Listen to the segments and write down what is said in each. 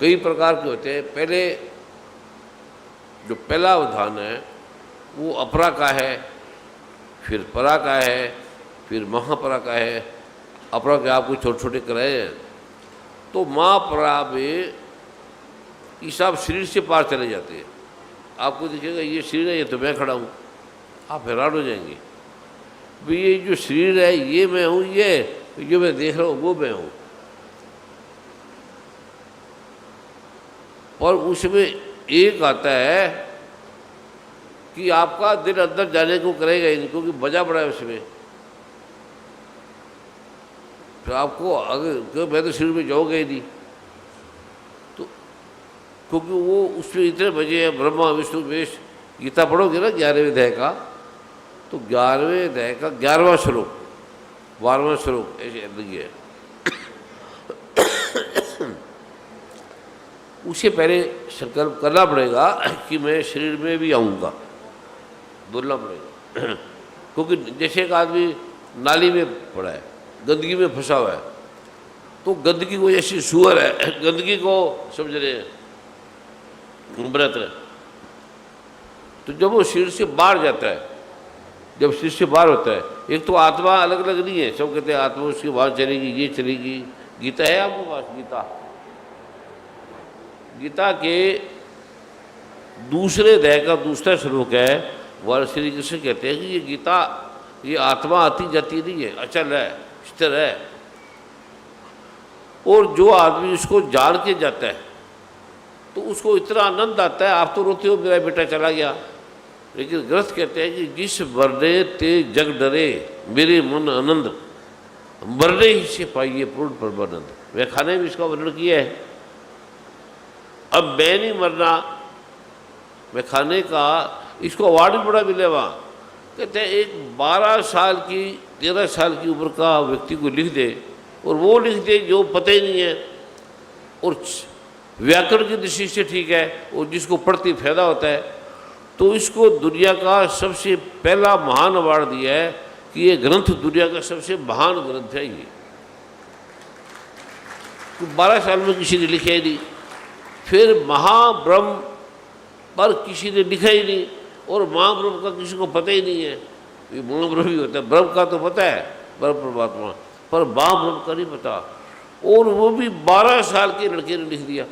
कई प्रकार के होते हैं। पहले जो पहला अवधान है वो अपरा का है, फिर परा का है, फिर महापरा का है। अपरा के आपको छोटे छोटे कराए हैं। तो महापरा में ईसा आप शरीर से पार चले जाते हैं। आपको दिखेगा ये शरीर है, ये तो मैं खड़ा हूँ, आप हैरान हो जाएंगे भाई ये जो शरीर है ये मैं हूँ, ये जो मैं देख रहा हूँ वो मैं हूँ। और उसमें एक आता है कि आपका दिल अंदर जाने को करेगा ही नहीं, क्योंकि बजा पड़ा है उसमें। फिर आपको अगर मैं तो शरीर में जाऊँगा ही नहीं, तो क्योंकि वो उसमें इतने बजे हैं, ब्रह्मा विष्णु महेश। गीता पढ़ोगे ना 11वें अध्याय का, तो 11वें अध्याय का 11वां श्लोक 12वां श्लोक ऐसे लगी है। उसे पहले संकल्प करना पड़ेगा कि मैं शरीर में भी आऊँगा, बोलना पड़ेगा। क्योंकि जैसे एक आदमी नाली में पड़ा है, गंदगी में फंसा हुआ है, तो गंदगी को जैसी सुअर है, गंदगी को समझ रहे हैं व्रत है। तो जब वो शरीर से बाहर जाता है, जब शरीर से बाहर होता है, एक तो आत्मा अलग अलग नहीं है। सब कहते हैं आत्मा उसकी बाहर चलेगी, ये चलेगी। गीता है आपके पास? गीता के दूसरे अध्याय का दूसरा श्लोक है। वह श्री कृष्ण कहते हैं कि ये गीता, ये आत्मा आती जाती नहीं है, अचल है, स्थिर है। और जो आदमी इसको जान के जाता है तो उसको इतना आनंद आता है, आप तो रोते हो मेरा बेटा चला गया। लेकिन ग्रस्त कहते हैं कि जिस मरने ते जग डरे, मेरे मन आनंद, मरने ही से पाइए पूर्ण परमानंद। व्याख्याने भी इसका वर्णन किया है। अब मैं नहीं मरना, मैं खाने का, इसको अवार्ड भी बड़ा मिले वहाँ। कहते हैं एक 12 साल की 13 साल की उम्र का व्यक्ति को लिख दे, और वो लिख दे जो पता ही नहीं है, और व्याकरण की दृष्टि से ठीक है, और जिसको पढ़ते फायदा होता है, तो इसको दुनिया का सबसे पहला महान अवार्ड दिया है कि ये ग्रंथ दुनिया का सबसे महान ग्रंथ है। ये तो 12 साल में किसी ने लिखा ही नहीं। फिर महाब्रह्म पर किसी ने लिखा ही नहीं, और महाब्रह्म का किसी को पता ही नहीं है। ये महाब्रह्म ही होता है, ब्रह्म का तो पता है, ब्रह्म परमात्मा, पर महाब्रह्म का नहीं पता। और वो भी 12 साल के लड़के ने लिख दिया।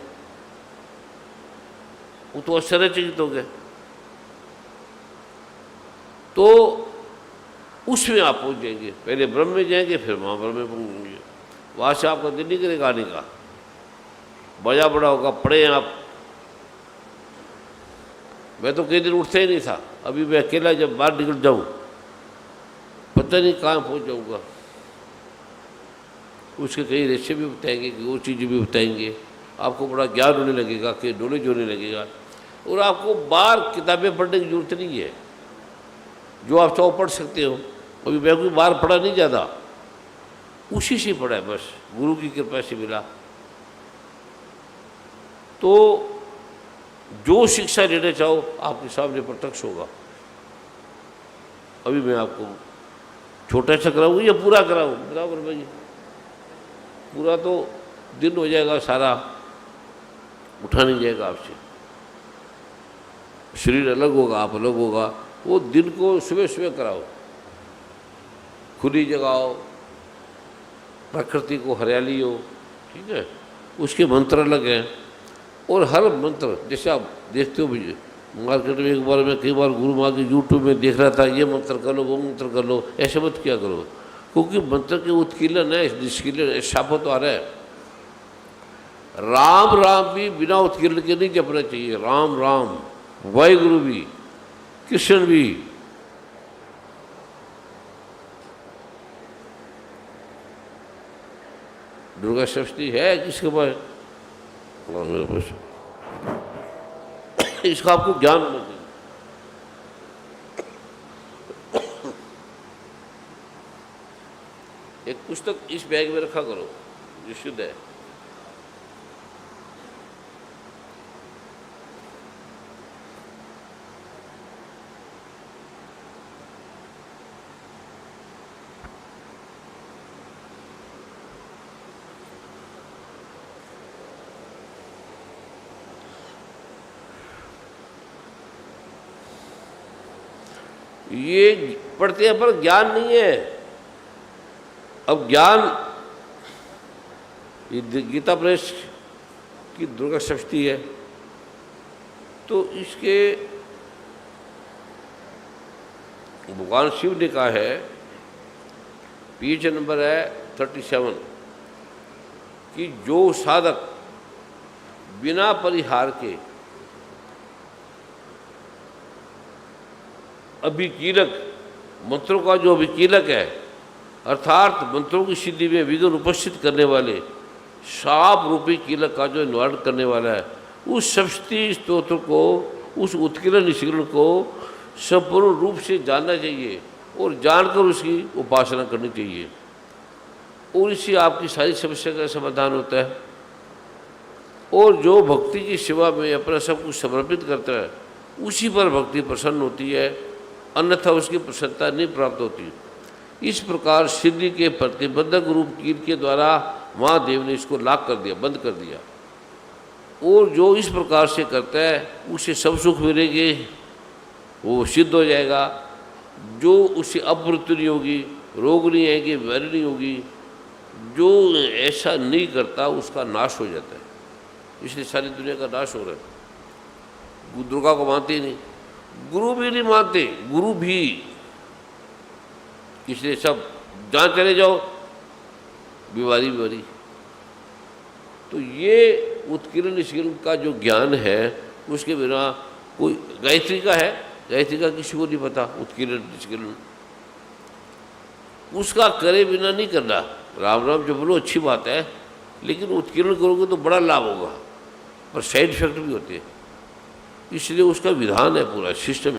वो तो आश्चर्यचकित हो गए। तो उसमें आप पहुंच जाएंगे। पहले ब्रह्म में जाएंगे, फिर महाब्रह्म में पहुंचेंगे। वहाँ से आपका दिल नहीं करेगा आने का। बजा बड़ा होगा, पढ़े आप। मैं तो कई दिन उठता ही नहीं था। अभी मैं अकेला जब बाहर निकल जाऊं, पता नहीं कहाँ पहुंच जाऊंगा। उसके कई रेशे भी बताएंगे, कि वो चीज़ें भी बताएंगे। आपको बड़ा ज्ञान होने लगेगा, कि नॉलेज होने लगेगा। और आपको बाहर किताबें पढ़ने की जरूरत नहीं है। जो आप चाहो पढ़ सकते हो। अभी मैं कोई बाहर पढ़ा नहीं ज़्यादा, उसी से पढ़ा है, बस गुरु की कृपा से मिला। तो जो शिक्षा लेना चाहो आपके सामने प्रत्यक्ष होगा। अभी मैं आपको छोटा सा कराऊँ या पूरा कराऊँ? बराबर भाई, पूरा तो दिन हो जाएगा, सारा उठा नहीं जाएगा आपसे। शरीर अलग होगा, आप अलग होगा। वो दिन को सुबह सुबह कराओ, खुली जगह हो, प्रकृति को हरियाली हो, ठीक है। उसके मंत्र अलग हैं। और हर मंत्र, जैसे आप देखते हो भी मार्केट में, एक बार मैं कई बार गुरु माँ के यूट्यूब में देख रहा था, ये मंत्र कर लो, वो मंत्र कर लो। ऐसे मत क्या करो, क्योंकि मंत्र के उत्कीर्णन है, निष्कीर्णन शापो तो आ रहा है। राम राम भी बिना उत्कीर्ण के नहीं जपना चाहिए। राम राम, वाहिगुरु भी, कृष्ण भी। दुर्गा सप्तमी है किसके पास? मेरे पास। इसका आपको ज्ञान होना चाहिए। एक पुस्तक इस बैग में रखा करो जो शुद्ध है। ये पढ़ते हैं पर ज्ञान नहीं है। अब ज्ञान, ये गीता प्रेस की दुर्गा सृष्टि है, तो इसके भगवान शिव ने कहा है, पेज नंबर है 37, कि जो साधक बिना परिहार के अभिकीलक, मंत्रों का जो अभिकीलक है, अर्थात मंत्रों की सिद्धि में विघ्न उपस्थित करने वाले शाप रूपी कीलक का जो निवारण करने वाला है, उस सप्तशती स्तोत्र को, उस उत्कीर्ण निष्कीर्ण को संपूर्ण रूप से जानना चाहिए और जानकर उसकी उपासना करनी चाहिए, और इससे आपकी सारी समस्या का समाधान होता है। और जो भक्ति की सेवा में अपना सब कुछ समर्पित करता है, उसी पर भक्ति प्रसन्न होती है, अन्यथा उसकी प्रसन्नता नहीं प्राप्त होती। इस प्रकार सिद्धि के प्रतिबंधक रूप कील के द्वारा महादेव ने इसको लाक कर दिया, बंद कर दिया। और जो इस प्रकार से करता है उसे सब सुख मिलेंगे, वो सिद्ध हो जाएगा। जो उसे अपमृत्यु नहीं होगी, रोग नहीं आएगी, बीमारी नहीं होगी। जो ऐसा नहीं करता उसका नाश हो जाता है। इसलिए सारी दुनिया का नाश हो रहा है। दुर्गा को मानते ही नहीं, गुरु भी नहीं मानते, गुरु भी, इसलिए सब जहाँ चले जाओ बीमारी बीमारी। तो ये उत्कीर्ण निष्कीर्ण का जो ज्ञान है, उसके बिना कोई, गायत्री का है, गायत्री का किसी को नहीं पता, उत्कीर्ण निष्कीर्ण उसका करे बिना नहीं करना। राम राम जो बोलो अच्छी बात है, लेकिन उत्कीर्ण करोगे तो बड़ा लाभ होगा, पर साइड इफेक्ट भी होते हैं। इसलिए उसका विधान है, पूरा सिस्टम।